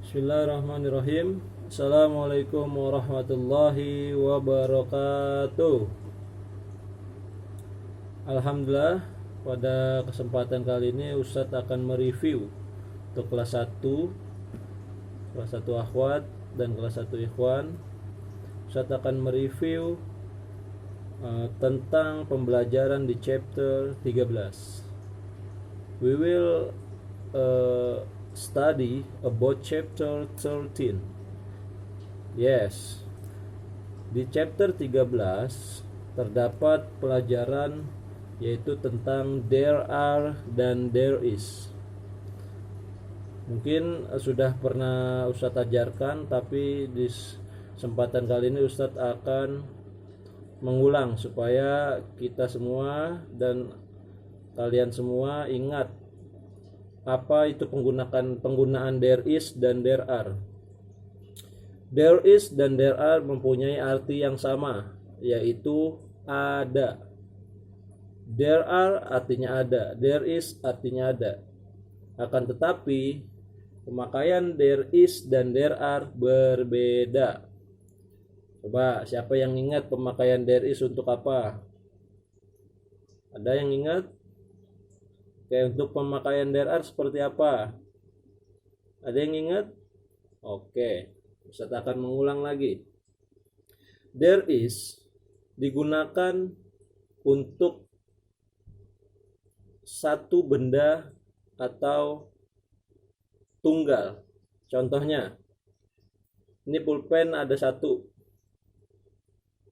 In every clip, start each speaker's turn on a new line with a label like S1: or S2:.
S1: Bismillahirrahmanirrahim. Assalamualaikum warahmatullahi wabarakatuh. Alhamdulillah, pada kesempatan kali ini Ustadz akan mereview untuk kelas 1 akhwat dan kelas 1 ikhwan. Ustadz akan mereview tentang pembelajaran di chapter 13. We will study about chapter 13. Yes. Di chapter 13 terdapat pelajaran yaitu tentang there are dan there is. Mungkin sudah pernah Ustadz ajarkan, tapi di kesempatan kali ini Ustadz akan mengulang supaya kita semua dan kalian semua ingat apa itu penggunaan there is dan there are. There is dan there are mempunyai arti yang sama, yaitu ada. There are artinya ada, there is artinya ada. Akan tetapi pemakaian there is dan there are berbeda. Coba siapa yang ingat pemakaian there is untuk apa? Ada yang ingat? Oke, untuk pemakaian there are seperti apa? Ada yang ingat? Oke, Ustadz akan mengulang lagi. There is digunakan untuk satu benda atau tunggal. Contohnya, ini pulpen ada satu.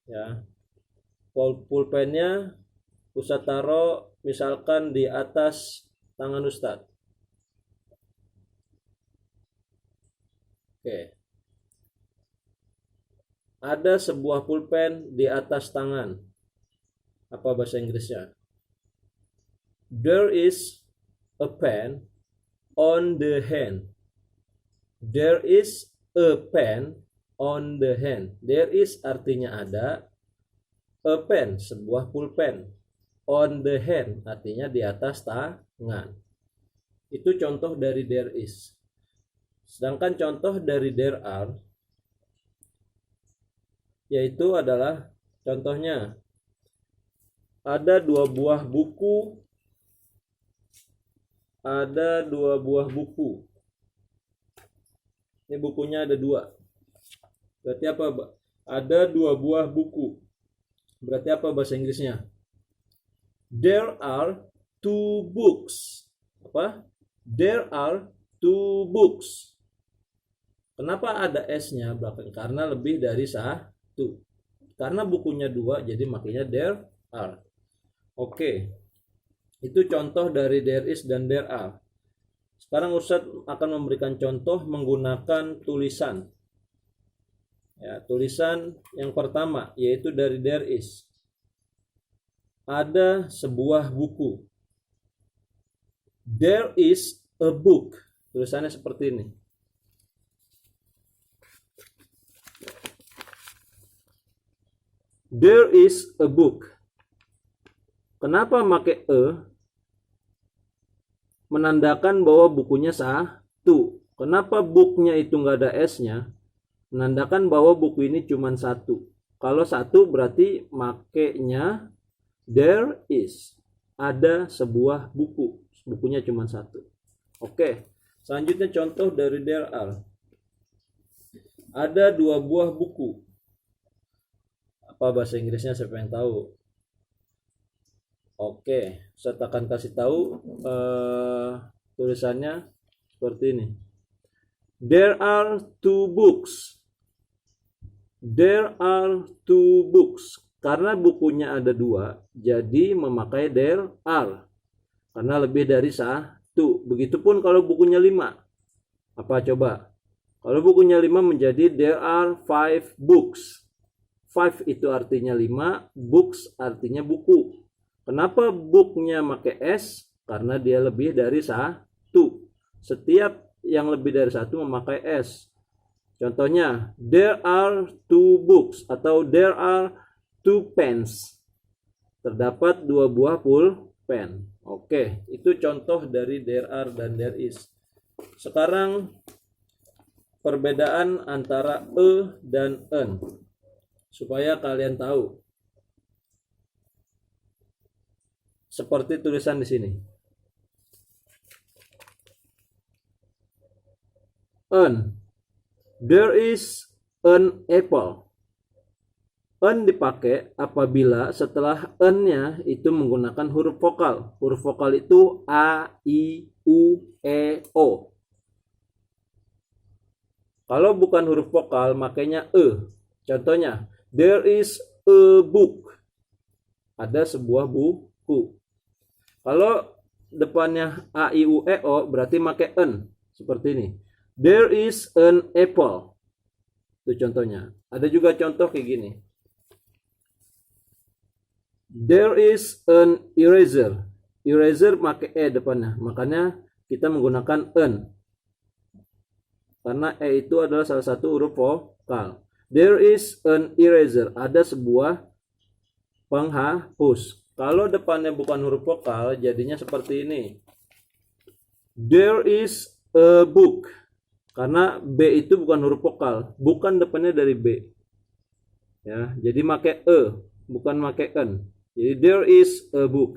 S1: Ya, pulpennya Ustadz taruh misalkan di atas tangan Ustadz. Oke. Ada sebuah pulpen di atas tangan. Apa bahasa Inggrisnya? There is a pen on the hand. There is a pen on the hand. There is artinya ada. A pen, sebuah pulpen. On the hand artinya di atas tangan. Itu contoh dari there is. Sedangkan contoh dari there are yaitu adalah contohnya ada dua buah buku. Ada dua buah buku. Ini bukunya ada dua. Berarti apa? Ada dua buah buku. Berarti apa bahasa Inggrisnya? There are two books. Apa? There are two books. Kenapa ada S-nya belakang? Karena lebih dari satu. Karena bukunya dua, jadi makanya there are. Oke. Itu contoh dari there is dan there are. Sekarang Ustadz akan memberikan contoh menggunakan tulisan. Ya, tulisan yang pertama yaitu dari there is. Ada sebuah buku. There is a book. Tulisannya seperti ini. There is a book. Kenapa pakai a? Menandakan bahwa bukunya satu. Kenapa booknya itu nggak ada S-nya? Menandakan bahwa buku ini cuma satu. Kalau satu berarti makainya there is. Ada sebuah buku. Bukunya cuma satu. Oke. Selanjutnya contoh dari there are. Ada dua buah buku. Apa bahasa Inggrisnya siapa yang tahu? Oke. Saya akan kasih tahu tulisannya seperti ini. There are two books. There are two books. Karena bukunya ada dua, jadi memakai there are. Karena lebih dari satu. Begitupun kalau bukunya 5. Apa coba? Kalau bukunya 5 menjadi there are 5 books. 5 itu artinya 5, books artinya buku. Kenapa booknya pakai S? Karena dia lebih dari satu. Setiap yang lebih dari satu memakai S. Contohnya, there are two books atau there are two pens. Terdapat dua buah pulpen. Oke, itu contoh dari there are dan there is. Sekarang perbedaan antara dan en supaya kalian tahu. Seperti tulisan di sini. An. There is an apple. An dipakai apabila setelah an-nya itu menggunakan huruf vokal. Huruf vokal itu A, I, U, E, O. Kalau bukan huruf vokal makanya e. Contohnya, there is a book. Ada sebuah buku. Kalau depannya A, I, U, E, O berarti pakai an. Seperti ini. There is an apple. Itu contohnya. Ada juga contoh kayak gini. There is an eraser. Eraser pakai e depannya. Makanya kita menggunakan an. Karena e itu adalah salah satu huruf vokal. There is an eraser. Ada sebuah penghapus. Kalau depannya bukan huruf vokal, jadinya seperti ini. There is a book. Karena B itu bukan huruf vokal. Bukan depannya dari B. Ya, jadi pakai e. Bukan pakai n. Jadi there is a book.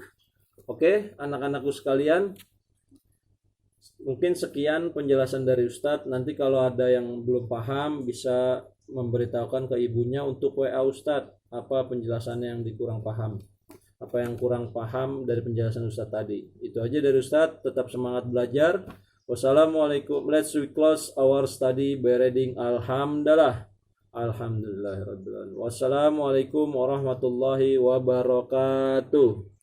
S1: Oke, anak-anakku sekalian. Mungkin sekian penjelasan dari Ustadz. Nanti kalau ada yang belum paham bisa memberitahukan ke ibunya untuk WA Ustadz. Apa penjelasannya yang dikurang paham. Apa yang kurang paham dari penjelasan Ustadz tadi. Itu aja dari Ustadz. Tetap semangat belajar. Wassalamualaikum. Let's close our study by reading Alhamdulillah. Alhamdulillahirabbil alamin. Wassalamualaikum warahmatullahi wabarakatuh.